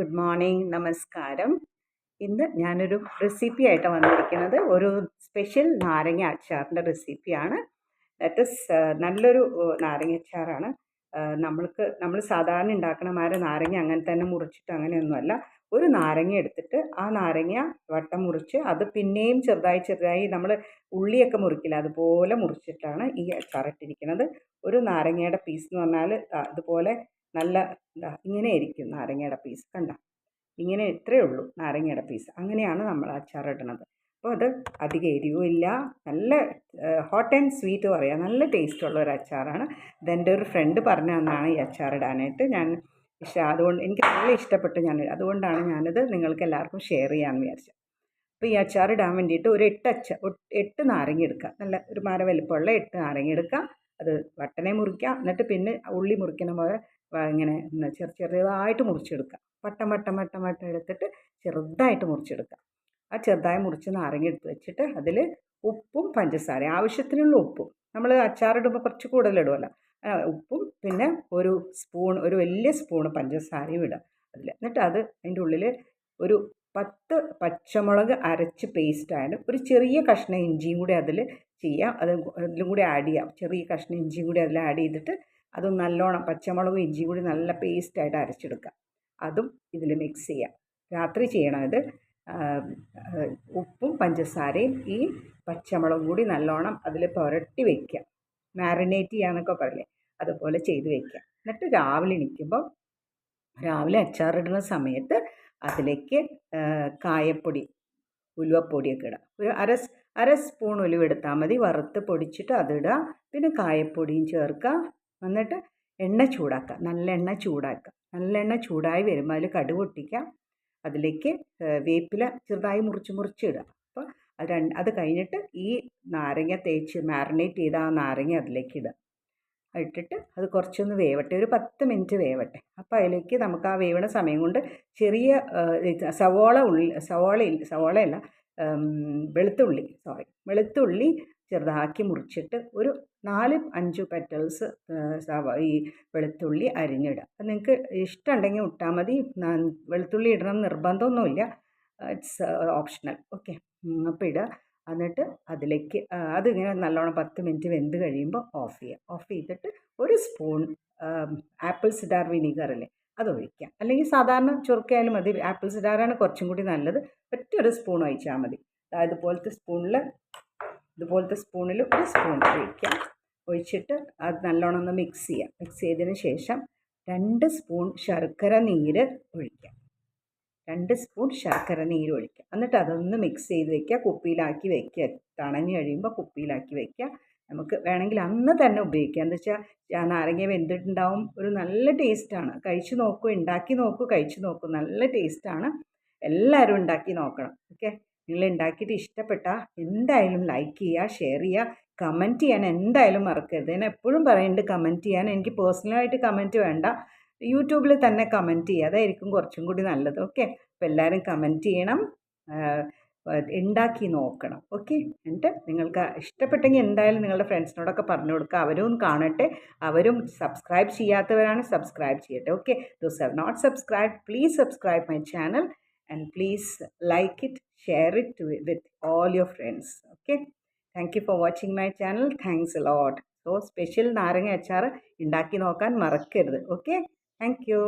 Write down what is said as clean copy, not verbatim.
Good morning, നമസ്കാരം. ഇന്ന് ഞാനൊരു റെസിപ്പി ആയിട്ട് വന്നിരിക്കുന്നത് ഒരു സ്പെഷ്യൽ നാരങ്ങ അച്ചാറിൻ്റെ റെസിപ്പിയാണ്. ദാറ്റ് ഇസ് നല്ലൊരു നാരങ്ങ അച്ചാറാണ്. നമ്മൾ സാധാരണ ഉണ്ടാക്കണ മാതിരി നാരങ്ങ അങ്ങനെ തന്നെ മുറിച്ചിട്ട് അങ്ങനെയൊന്നുമല്ല. ഒരു നാരങ്ങ എടുത്തിട്ട് ആ നാരങ്ങ വട്ടം മുറിച്ച് അത് പിന്നെയും ചെറുതായി ചെറുതായി നമ്മൾ ഉള്ളിയൊക്കെ മുറിക്കില്ല അതുപോലെ മുറിച്ചിട്ടാണ് ഈ അച്ചാറിട്ടിരിക്കുന്നത്. ഒരു നാരങ്ങയുടെ പീസ് എന്ന് പറഞ്ഞാൽ അതുപോലെ നല്ല ഇങ്ങനെ ആയിരിക്കും നാരങ്ങയുടെ പീസ്, കണ്ട ഇങ്ങനെ ഇത്രയേ ഉള്ളൂ നാരങ്ങയുടെ പീസ്. അങ്ങനെയാണ് നമ്മൾ അച്ചാറിടുന്നത്. അപ്പോൾ അത് അധികം എരിവുമില്ല, നല്ല ഹോട്ട് ആൻഡ് സ്വീറ്റ് പറയാം, നല്ല ടേസ്റ്റുള്ള ഒരു അച്ചാറാണ്. ഇതെൻ്റെ ഒരു ഫ്രണ്ട് പറഞ്ഞു തന്നാണ് ഈ അച്ചാറിടാനായിട്ട്. അതുകൊണ്ട് എനിക്ക് നല്ല ഇഷ്ടപ്പെട്ടു. അതുകൊണ്ടാണ് ഞാനിത് നിങ്ങൾക്ക് എല്ലാവർക്കും ഷെയർ ചെയ്യാമെന്ന് വിചാരിച്ചത്. അപ്പോൾ ഈ അച്ചാറിടാൻ വേണ്ടിയിട്ട് ഒരു 8 നാരങ്ങ എടുക്കുക. നല്ല ഒരു മര വലിപ്പമുള്ള 8 നാരങ്ങ എടുക്കുക. അത് വട്ടനെ മുറിക്കുക. എന്നിട്ട് പിന്നെ ഉള്ളി മുറിക്കുന്ന പോലെ ഇങ്ങനെ ചെറുതായിട്ട് മുറിച്ചെടുക്കുക. വട്ടം എടുത്തിട്ട് ചെറുതായിട്ട് മുറിച്ചെടുക്കുക. ആ ചെറുതായി മുറിച്ച് നാരങ്ങ എടുത്ത് വെച്ചിട്ട് അതിൽ ഉപ്പും പഞ്ചസാരയും, ആവശ്യത്തിനുള്ള ഉപ്പും, നമ്മൾ അച്ചാറിടുമ്പോൾ കുറച്ച് കൂടുതലിടുമല്ലോ, ഉപ്പും പിന്നെ ഒരു വലിയ സ്പൂണ് പഞ്ചസാരയും ഇടുക അതിൽ. എന്നിട്ട് അതിൻ്റെ ഉള്ളിൽ ഒരു 10 പച്ചമുളക് അരച്ച് പേസ്റ്റ് ആയാലും ഒരു ചെറിയ കഷ്ണം ഇഞ്ചിയും കൂടി അതിൽ ചെയ്യാം. അതിലും കൂടി ആഡ് ചെയ്യാം. ചെറിയ കഷ്ണം ഇഞ്ചിയും കൂടി അതിൽ ആഡ് ചെയ്തിട്ട് അത് നല്ലോണം പച്ചമുളകും ഇഞ്ചിയും കൂടി നല്ല പേസ്റ്റായിട്ട് അരച്ചെടുക്കുക. അതും ഇതിൽ മിക്സ് ചെയ്യാം. രാത്രി ചെയ്യണം ഇത്. ഉപ്പും പഞ്ചസാരയും ഈ പച്ചമുളകും കൂടി നല്ലോണം അതിൽ പുരട്ടി വയ്ക്കുക. മാരിനേറ്റ് ചെയ്യാന്നൊക്കെ പറയില്ലേ, അതുപോലെ ചെയ്ത് വയ്ക്കുക. എന്നിട്ട് രാവിലെ അച്ചാറിടുന്ന സമയത്ത് അതിലേക്ക് കായപ്പൊടി, ഉലുവപ്പൊടിയൊക്കെ ഇടാം. ഒരു അര സ്പൂൺ ഉലുവ എടുത്താൽ മതി. വറുത്ത് പൊടിച്ചിട്ട് അതിടുക. പിന്നെ കായപ്പൊടിയും ചേർക്കുക. എന്നിട്ട് എണ്ണ ചൂടാക്കുക, നല്ല എണ്ണ ചൂടായി വരുമ്പോൾ അതിൽ കടുക് പൊട്ടിക്കുക. അതിലേക്ക് വേപ്പില ചെറുതായി മുറിച്ചിടുക. അപ്പോൾ അത് കഴിഞ്ഞിട്ട് ഈ നാരങ്ങ മാരിനേറ്റ് ചെയ്ത ആ നാരങ്ങ അതിലേക്ക് ഇടുക. ഇട്ടിട്ട് അത് കുറച്ചൊന്ന് വേവട്ടെ, ഒരു 10 മിനിറ്റ് വേവട്ടെ. അപ്പോൾ അതിലേക്ക് നമുക്ക് ആ വേവണ സമയം കൊണ്ട് ചെറിയ സവോളയല്ല, വെളുത്തുള്ളി ചെറുതാക്കി മുറിച്ചിട്ട് ഒരു 4-5 പെറ്റൽസ് ഈ വെളുത്തുള്ളി അരിഞ്ഞിടുക. അത് നിങ്ങൾക്ക് ഇഷ്ടമുണ്ടെങ്കിൽ ഇട്ടാൽ മതി. വെളുത്തുള്ളി ഇടണം നിർബന്ധമൊന്നുമില്ല, ഇറ്റ്സ് ഓപ്ഷണൽ. ഓക്കെ, അപ്പോൾ ഇടുക. എന്നിട്ട് അതിലേക്ക് അതിങ്ങനെ നല്ലോണം 10 മിനിറ്റ് വെന്ത് കഴിയുമ്പോൾ ഓഫ് ചെയ്തിട്ട് ഒരു സ്പൂൺ ആപ്പിൾ സിഡാർ വിനീഗർ അത് ഒഴിക്കാം. അല്ലെങ്കിൽ സാധാരണ ചുരുക്കയായാലും മതി. ആപ്പിൾ സിഡാറാണ് കുറച്ചും കൂടി നല്ലത്. ഒരു സ്പൂൺ ഒഴിച്ചാൽ മതി. ഇതുപോലത്തെ സ്പൂണിൽ ഒരു സ്പൂൺ ഒഴിച്ചിട്ട് അത് നല്ലോണം ഒന്ന് മിക്സ് ചെയ്യാം. മിക്സ് ചെയ്തതിന് ശേഷം 2 സ്പൂൺ ശർക്കര നീര് ഒഴിക്കാം. എന്നിട്ട് അതൊന്ന് മിക്സ് ചെയ്ത് വയ്ക്കുക. കുപ്പിയിലാക്കി വയ്ക്കുക. തണഞ്ഞ് കഴിയുമ്പോൾ കുപ്പിയിലാക്കി വയ്ക്കുക. നമുക്ക് വേണമെങ്കിൽ അന്ന് തന്നെ ഉപയോഗിക്കാം. എന്താ വെച്ചാൽ നാരങ്ങ വെന്തിട്ടുണ്ടാവും. ഒരു നല്ല ടേസ്റ്റാണ്. ഉണ്ടാക്കി നോക്കൂ, കഴിച്ചു നോക്കൂ. നല്ല ടേസ്റ്റാണ്. എല്ലാവരും ഉണ്ടാക്കി നോക്കണം. ഓക്കെ, നിങ്ങൾ ഉണ്ടാക്കിയിട്ട് ഇഷ്ടപ്പെട്ടാൽ എന്തായാലും ലൈക്ക് ചെയ്യുക, ഷെയർ ചെയ്യുക, കമൻറ്റ് ചെയ്യാൻ എന്തായാലും മറക്കരുത്. ഞാൻ എപ്പോഴും പറയുന്നുണ്ട് കമൻറ്റ് ചെയ്യാൻ. എനിക്ക് പേഴ്സണലായിട്ട് കമൻറ്റ് വേണ്ട, യൂട്യൂബിൽ തന്നെ കമൻറ്റ് ചെയ്യുക, അതായിരിക്കും കുറച്ചും കൂടി നല്ലത്. ഓക്കെ, അപ്പോൾ എല്ലാവരും കമൻറ്റ് ചെയ്യണം, ഉണ്ടാക്കി നോക്കണം. ഓക്കെ, എന്നിട്ട് നിങ്ങൾക്ക് ഇഷ്ടപ്പെട്ടെങ്കിൽ എന്തായാലും നിങ്ങളുടെ ഫ്രണ്ട്സിനോടൊക്കെ പറഞ്ഞു കൊടുക്കുക. അവരും കാണട്ടെ. അവരും സബ്സ്ക്രൈബ് ചെയ്യാത്തവരാണ്, സബ്സ്ക്രൈബ് ചെയ്യട്ടെ. Okay, those have not subscribe, please subscribe my channel and please like it, share it with all your friends. Okay, thank you for watching my channel. Thanks a lot. So special നാരങ്ങ അച്ചാർ ഉണ്ടാക്കി നോക്കാൻ മറക്കരുത്. Okay, thank you.